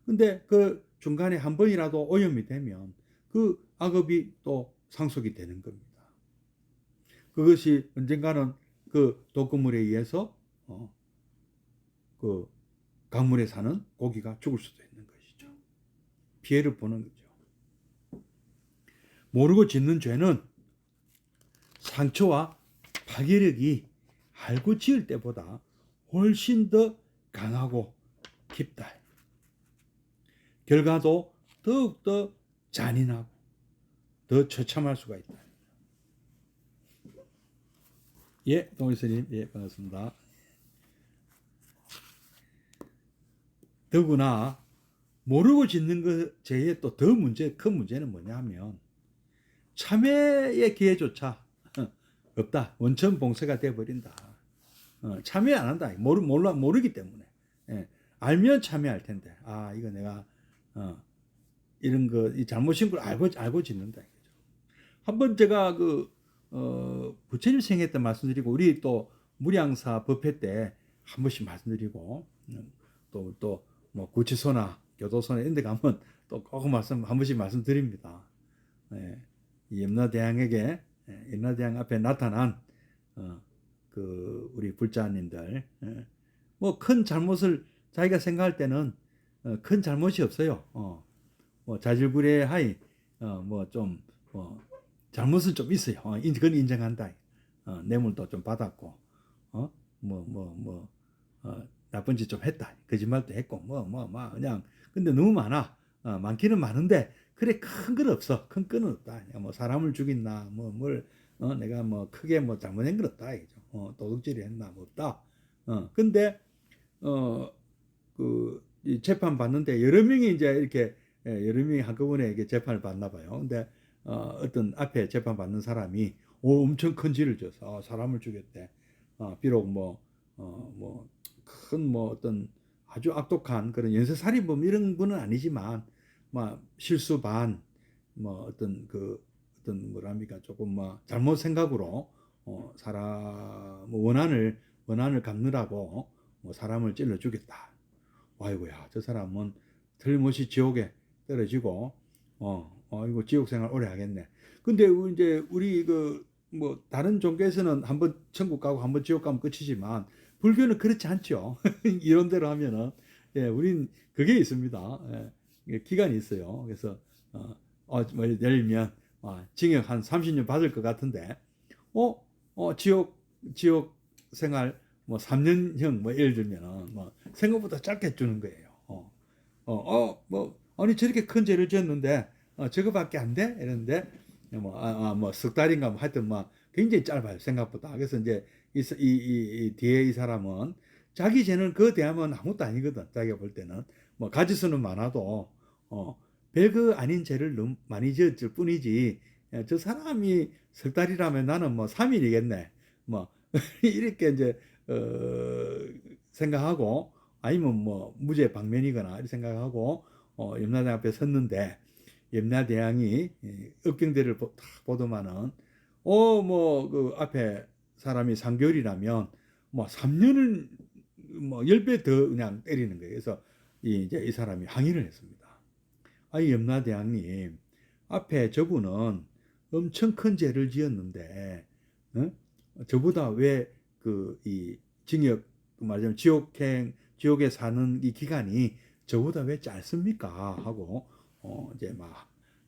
근데 그 중간에 한 번이라도 오염이 되면 그 악업이 또 상속이 되는 겁니다. 그것이 언젠가는 그 독극물에 의해서 그 강물에 사는 고기가 죽을 수도 있는 것이죠. 피해를 보는 거죠. 모르고 짓는 죄는 상처와 파괴력이 알고 지을 때보다 훨씬 더 강하고 깊다. 결과도 더욱더 잔인하고 더 처참할 수가 있다. 동일스님, 반갑습니다. 더구나 모르고 짓는 것 죄의 또 더 큰 문제는 뭐냐 하면 참회의 기회조차 없다. 원천 봉쇄가 되어버린다. 참회 안 한다. 모르기 때문에. 알면 참회할 텐데. 이거 내가 이런 거 이 잘못인 걸 알고 짓는다. 한번 제가 부처님 생애 때 말씀드리고, 우리 또 무량사 법회 때 한 번씩 말씀드리고, 또 구치소나 교도소나 이런 데 가면 또 꼭 한 번씩 말씀드립니다. 이 염라대왕에게, 염라대왕 앞에 나타난 우리 불자님들, 큰 잘못을 자기가 생각할 때는 큰 잘못이 없어요. 자질구레하이 잘못은 좀 있어요. 그건 인정한다. 뇌물도 좀 받았고, 나쁜 짓 좀 했다. 거짓말도 했고, 그냥, 근데 너무 많아. 많기는 많은데, 그래, 큰 건 없어. 큰 건은 없다. 사람을 죽였나, 내가 크게 잘못한 건 없다. 도둑질이 했나, 없다. 근데, 이 재판 받는데 여러 명이 이제 이렇게 여러 명이 한꺼번에 이게 재판을 받나 봐요. 근데 어떤 앞에 재판 받는 사람이 엄청 큰 죄를 져서 사람을 죽였대. 비록 큰 어떤 아주 악독한 그런 연쇄살인범 이런 분은 아니지만 실수 반 어떤 뭐랍니까 조금 잘못 생각으로 사람 원한을 갚느라고 사람을 찔러 죽였다. 아이고야, 저 사람은 틀림없이 지옥에 떨어지고 이거 지옥 생활 오래 하겠네. 근데 이제 우리 다른 종교에서는 한번 천국 가고 한번 지옥 가면 끝이지만 불교는 그렇지 않죠. 이론대로 하면은 우린 그게 있습니다. 기간이 있어요. 그래서 예를 들면 징역 한 30년 받을 것 같은데 지옥 생활 3년형 예를 들면은 생각보다 짧게 주는 거예요. 아니 저렇게 큰 죄를 지었는데 저거밖에 안 돼? 이랬는데 석 달인가 하여튼 굉장히 짧아요 생각보다. 그래서 이제 이 뒤에 이 사람은 자기 죄는 그거 대하면 아무것도 아니거든. 자기가 볼 때는 가지수는 많아도 별거 아닌 죄를 너무 많이 지었을 뿐이지. 저 사람이 석 달이라면 나는 3일이겠네. 이렇게 이제 생각하고 아니면 무죄 방면이거나 이렇게 생각하고 염라대왕 앞에 섰는데 염라대왕이 억경대를 보더만은 그 앞에 사람이 3개월이라면 3년을 10배 더 그냥 때리는 거예요. 그래서 이제 이 사람이 항의를 했습니다. 아니 염라대왕님, 앞에 저분은 엄청 큰 죄를 지었는데 저보다 왜 이 징역 말하자면 지옥에 사는 이 기간이 저보다 왜 짧습니까? 하고 이제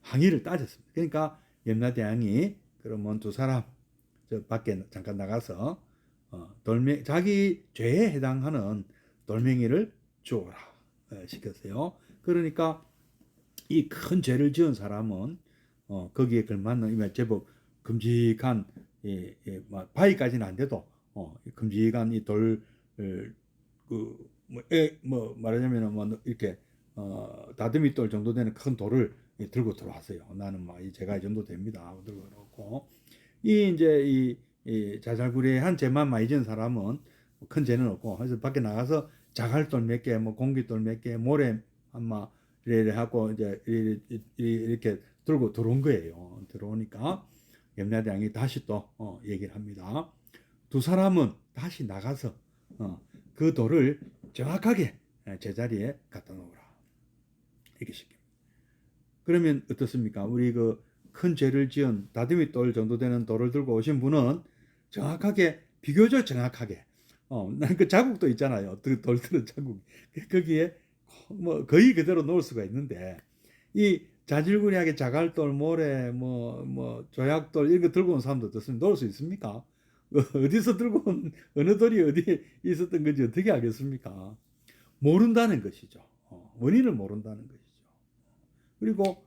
항의를 따졌습니다. 그러니까 염라대왕이 그러면 두 사람 저 밖에 잠깐 나가서 자기 죄에 해당하는 돌멩이를 주어라 시켰어요. 그러니까 이 큰 죄를 지은 사람은 거기에 걸맞는 제법 큼직한 바위까지는 안 돼도 큼직한 이 돌 말하자면 이렇게 다듬이 돌 정도 되는 큰 돌을 들고 들어왔어요. 나는 제가 이 정도 됩니다. 들고 들어왔고 이제 이 자잘구레한 죄만 많이 지은 사람은 큰 죄는 없고 그래서 밖에 나가서 자갈돌 몇 개, 공기돌 몇 개, 모래 한마 이래 하고 이제 이렇게 들고 들어온 거예요. 들어오니까 염라대왕이 다시 또 얘기를 합니다. 두 사람은 다시 나가서 그 돌을 정확하게 제자리에 갖다 놓으라. 이렇게 시킵니다. 그러면 어떻습니까? 우리 그 큰 죄를 지은 다듬이 돌 정도 되는 돌을 들고 오신 분은 정확하게 비교적 정확하게 그 자국도 있잖아요. 돌 들은 자국. 거기에 거의 그대로 놓을 수가 있는데 이 자질구레하게 자갈돌, 모래, 조약돌 이런 거 들고 온 사람도 어떻습니까? 놓을 수 있습니까? 어디서 들고 온 어느 돌이 어디에 있었던 건지 어떻게 알겠습니까? 모른다는 것이죠. 원인을 모른다는 것이죠. 그리고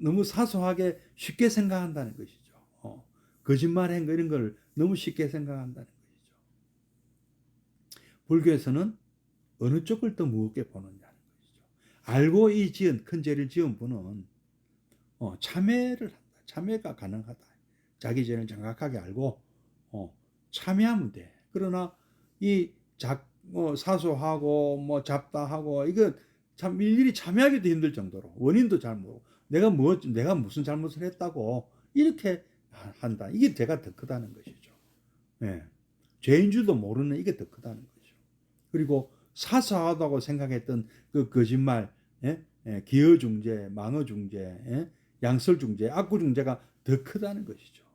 너무 사소하게 쉽게 생각한다는 것이죠. 거짓말한 거 이런 걸 너무 쉽게 생각한다는 것이죠. 불교에서는 어느 쪽을 더 무겁게 보느냐는 것이죠. 알고 이 큰 죄를 지은 분은 참회를 한다. 참회가 가능하다. 자기 죄를 정확하게 알고 참회하면 돼. 그러나 이 사소하고 잡다하고 이거 참 일일이 참회하기도 힘들 정도로 원인도 잘 모르고 내가 무슨 잘못을 했다고 이렇게 한다. 이게 죄가 더 크다는 것이죠. 예. 죄인 줄도 모르는 이게 더 크다는 거죠. 그리고 사소하다고 생각했던 그 거짓말, 기어중재, 망어중재, 양설중재, 악구중재가 더 크다는 것이죠.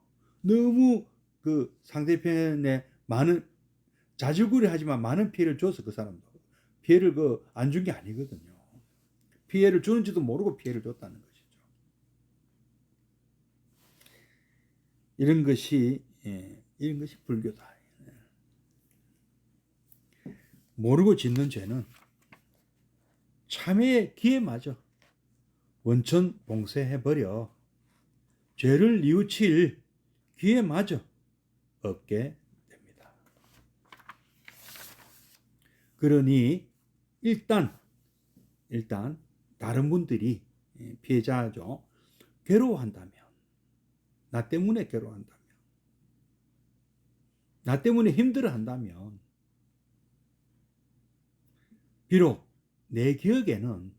너무 그 상대편에 많은 자질구레 하지만 많은 피해를 줘서 그 사람도 피해를 안 준 게 아니거든요. 피해를 주는지도 모르고 피해를 줬다는 것이죠. 이런 것이 불교다. 모르고 짓는 죄는 참회의 기회마저 원천 봉쇄해버려 죄를 뉘우칠 기회마저 없게 됩니다. 그러니 일단 다른 분들이 피해자죠. 괴로워한다면, 나 때문에 괴로워한다면, 나 때문에 힘들어한다면, 비록 내 기억에는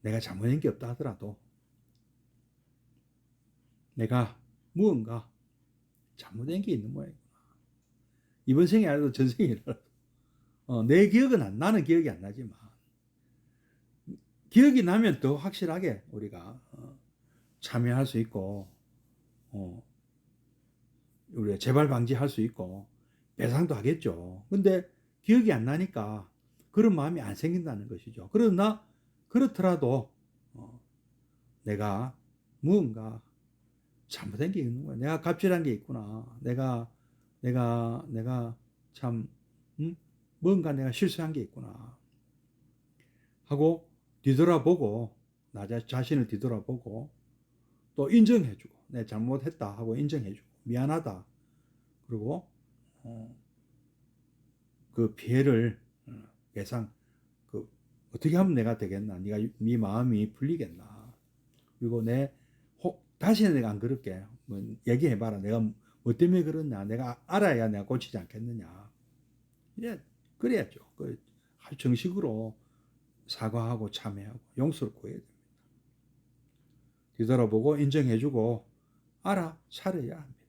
내가 잘못한 게 없다 하더라도 내가 무언가 잘못된 게 있는 모양이구나. 이번 생이 아니라도 전생이라도 내 기억은 나는 기억이 안 나지만 기억이 나면 더 확실하게 우리가 참여할 수 있고 우리가 재발 방지할 수 있고 배상도 하겠죠. 근데 기억이 안 나니까 그런 마음이 안 생긴다는 것이죠. 그러나 그렇더라도 내가 무언가 잘못된 게 있는 거야. 내가 갑질한 게 있구나. 내가 참 뭔가 내가 실수한 게 있구나 하고 뒤돌아보고 나 자신을 뒤돌아보고 또 인정해주고 내가 잘못했다 하고 인정해주고 미안하다. 그리고 그 피해를 배상 어떻게 하면 내가 되겠나? 네 마음이 풀리겠나? 그리고 다시는 내가 안 그럴게. 뭐 얘기해봐라. 내가 뭐 때문에 그러냐? 내가 알아야 내가 고치지 않겠느냐? 예, 그래야죠. 정식으로 사과하고 참회하고 용서를 구해야 됩니다. 뒤돌아보고 인정해주고 알아차려야 합니다.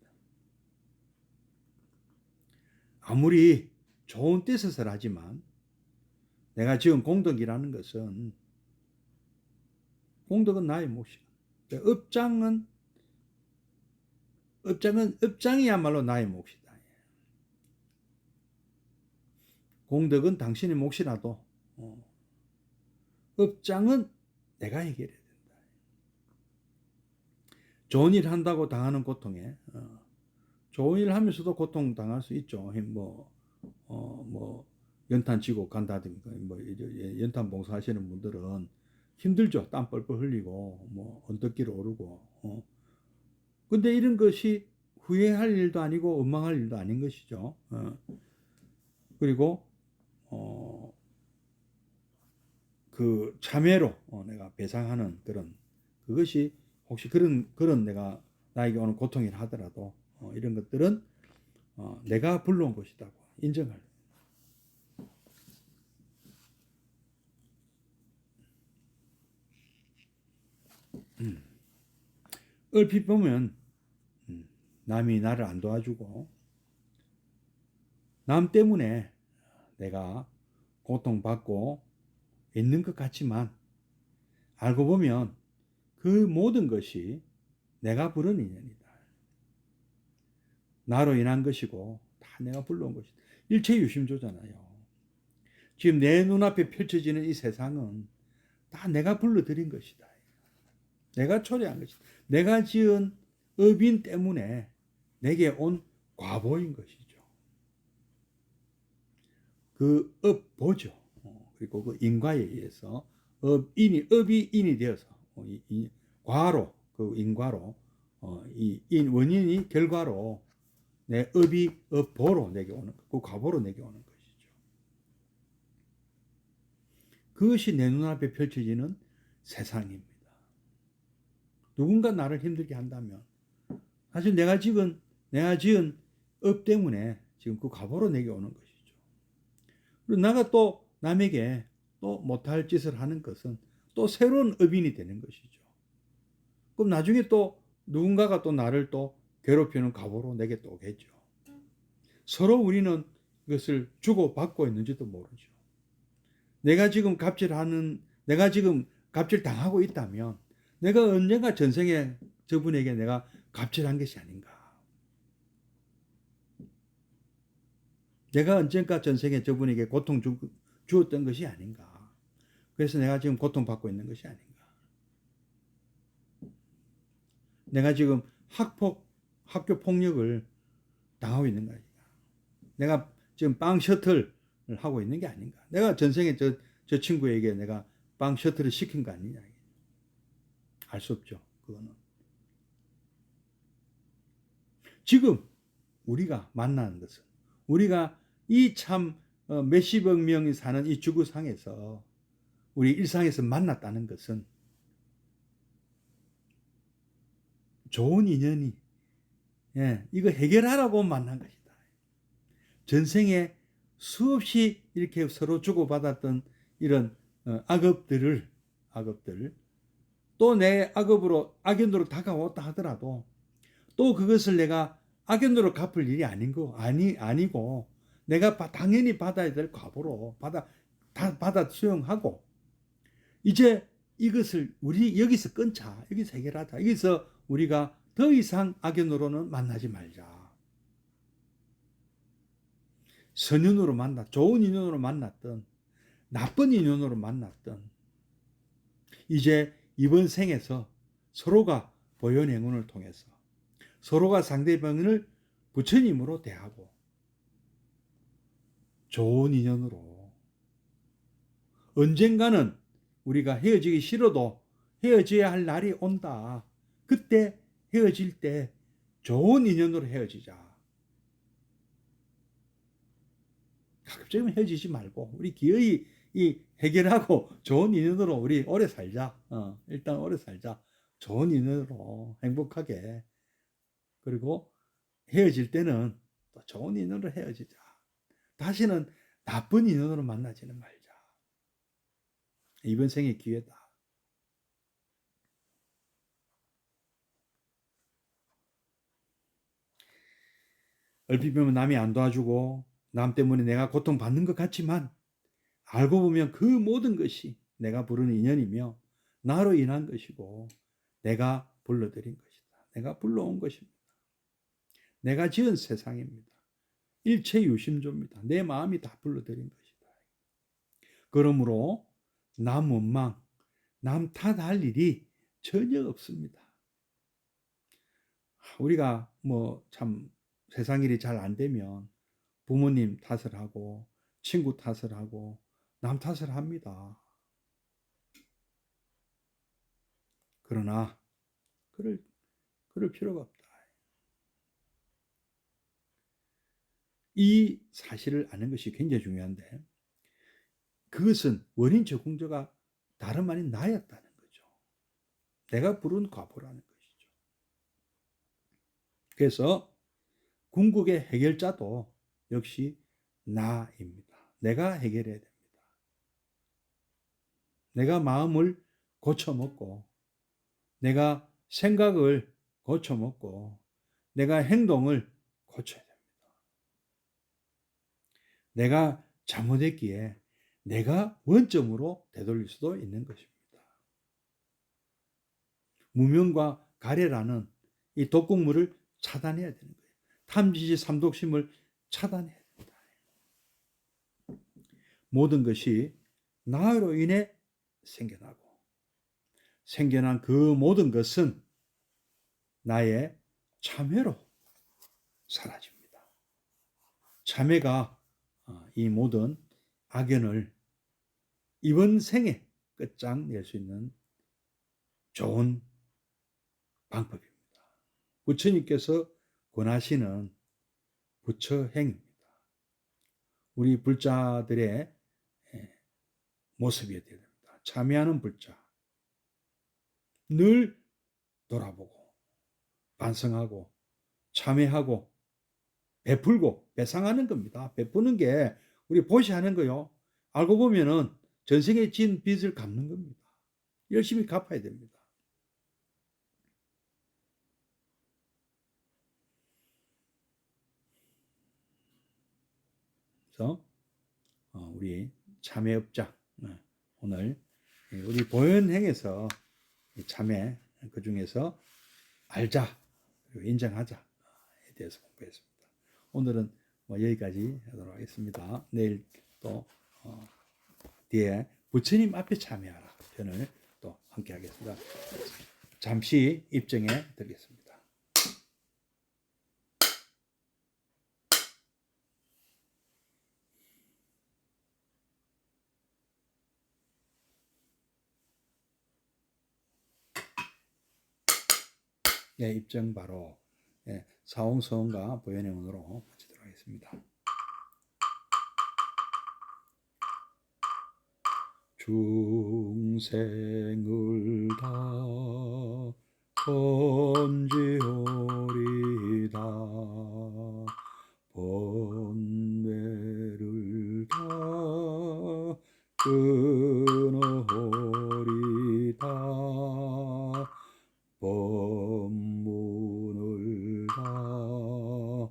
아무리 좋은 뜻에서 하지만 내가 지은 공덕이라는 것은 공덕은 나의 몫이야. 업장이야말로 나의 몫이다. 공덕은 당신의 몫이라도 업장은 내가 해결해야 된다. 좋은 일 한다고 당하는 고통에 좋은 일 하면서도 고통 당할 수 있죠. 뭐 연탄 치고 간다든가 뭐 연탄 봉사하시는 분들은 힘들죠. 땀 뻘뻘 흘리고 뭐 언덕길 오르고 근데 이런 것이 후회할 일도 아니고 원망할 일도 아닌 것이죠. 그리고 그 참회로 내가 배상하는 그것이 혹시 그런 내가 나에게 오는 고통이라 하더라도 이런 것들은 내가 불러온 것이라고 인정할. 얼핏 보면 남이 나를 안 도와주고 남 때문에 내가 고통받고 있는 것 같지만 알고 보면 그 모든 것이 내가 부른 인연이다. 나로 인한 것이고 다 내가 불러온 것이다. 일체유심조잖아요. 지금 내 눈앞에 펼쳐지는 이 세상은 다 내가 불러들인 것이다. 내가 초래한 것이다. 내가 지은 업인 때문에 내게 온 과보인 것이죠. 그 업보죠. 그리고 그 인과에 의해서 업이 인이 되어서 과로 그 인과로 이 원인이 결과로 내 업이 업보로 내게 오는 그 과보로 내게 오는 것이죠. 그것이 내 눈앞에 펼쳐지는 세상입니다. 누군가 나를 힘들게 한다면 사실 내가 지은 업 때문에 지금 그 과보로 내게 오는 것이죠. 그리고 내가 또 남에게 또 못할 짓을 하는 것은 또 새로운 업인이 되는 것이죠. 그럼 나중에 또 누군가가 또 나를 또 괴롭히는 과보로 내게 또 오겠죠. 서로 우리는 그것을 주고받고 있는지도 모르죠. 내가 지금 갑질 당하고 있다면 내가 언젠가 전생에 저분에게 내가 갑질한 것이 아닌가. 내가 언젠가 전생에 저분에게 고통 주었던 것이 아닌가. 그래서 내가 지금 고통받고 있는 것이 아닌가. 내가 지금 학교 폭력을 당하고 있는 거 아닌가. 내가 지금 빵 셔틀을 하고 있는 게 아닌가. 내가 전생에 저 친구에게 내가 빵 셔틀을 시킨 거 아니냐. 알 수 없죠. 그거는. 지금 우리가 만나는 것은 우리가 이 참 몇십억 명이 사는 이 지구상에서 우리 일상에서 만났다는 것은 좋은 인연이 이거 해결하라고 만난 것이다. 전생에 수없이 이렇게 서로 주고받았던 이런 악업들 또 내 악연으로 다가왔다 하더라도 또 그것을 내가 악연으로 갚을 일이 아니고 내가 당연히 받아야 될 과보로 받아 수용하고 이제 이것을 우리 여기서 끊자. 여기서 해결하자. 여기서 우리가 더 이상 악연으로는 만나지 말자. 선인으로 좋은 인연으로 만났던 나쁜 인연으로 만났던 이제 이번 생에서 서로가 보현행운을 통해서 서로가 상대방을 부처님으로 대하고 좋은 인연으로 언젠가는 우리가 헤어지기 싫어도 헤어져야 할 날이 온다. 그때 헤어질 때 좋은 인연으로 헤어지자. 가급적이면 헤어지지 말고 우리 기어이 해결하고 좋은 인연으로 우리 오래 살자. 일단 오래 살자. 좋은 인연으로 행복하게. 그리고 헤어질 때는 또 좋은 인연으로 헤어지자. 다시는 나쁜 인연으로 만나지는 말자. 이번 생의 기회다. 얼핏 보면 남이 안 도와주고 남 때문에 내가 고통받는 것 같지만 알고 보면 그 모든 것이 내가 부르는 인연이며 나로 인한 것이고 내가 불러들인 것이다. 내가 불러온 것입니다. 내가 지은 세상입니다. 일체 유심조입니다. 내 마음이 다 불러들인 것이다. 그러므로 남 원망, 남 탓할 일이 전혀 없습니다. 우리가 참 세상 일이 잘 안 되면 부모님 탓을 하고 친구 탓을 하고 남 탓을 합니다. 그러나 그럴 필요가 없다. 이 사실을 아는 것이 굉장히 중요한데 그것은 원인 제공자가 다름 아닌 나였다는 거죠. 내가 부른 과보라는 것이죠. 그래서 궁극의 해결자도 역시 나입니다. 내가 해결해야 됩니다. 내가 마음을 고쳐먹고 내가 생각을 고쳐먹고 내가 행동을 고쳐야 됩니다. 내가 잘못했기에 내가 원점으로 되돌릴 수도 있는 것입니다. 무명과 가래라는 이 독극물을 차단해야 되는 거예요. 탐지지 삼독심을 차단해야 됩니다. 모든 것이 나로 인해 생겨나고 생겨난 그 모든 것은 나의 참회로 사라집니다. 참회가 이 모든 악연을 이번 생에 끝장낼 수 있는 좋은 방법입니다. 부처님께서 권하시는 부처행입니다. 우리 불자들의 모습이어야 됩니다. 참여하는 불자. 늘 돌아보고 반성하고 참회하고 베풀고 배상하는 겁니다. 베푸는 게 우리 보시하는 거요. 알고 보면은 전생에 진 빚을 갚는 겁니다. 열심히 갚아야 됩니다. 그래서 우리 참회업장 오늘 우리 보현행에서 참회 그 중에서 알자 그리고 인정하자에 대해서 공부했습니다. 오늘은 여기까지 하도록 하겠습니다. 내일 또 뒤에 부처님 앞에 참여하라 편을 또 함께 하겠습니다. 잠시 입정해 드리겠습니다. 입정 바로 사홍서원과 보현행운으로 마치도록 하겠습니다. 중생을 다 건지오리다. 번뇌를 다 끊어오리다. 법문을 다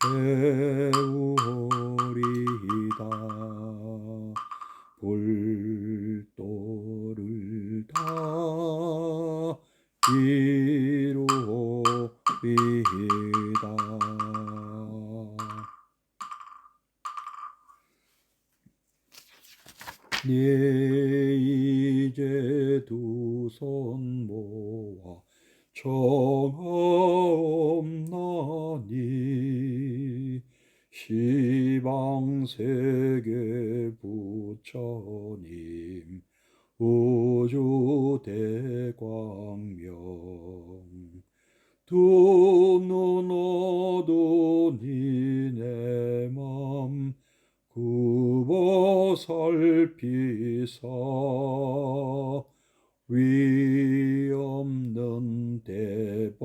배우리다. 불도를 다 이루리다. 네 이제 두 손 모아 청하옵나니 시방세계 부처님 우주대광명 두 눈 어두니 내 맘 굽어 살피사 위 없는 대법문을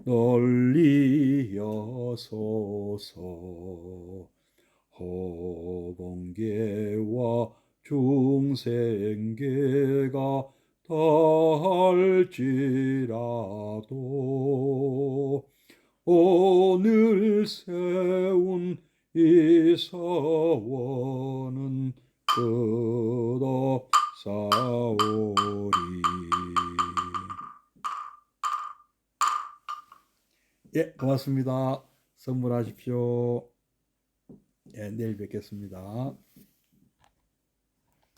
널리 여소서. 허공계와 중생계가 다할지라도 오늘 세운 이 서원은 끝없사오리. 예, 고맙습니다. 선물하십시오. 예, 내일 뵙겠습니다.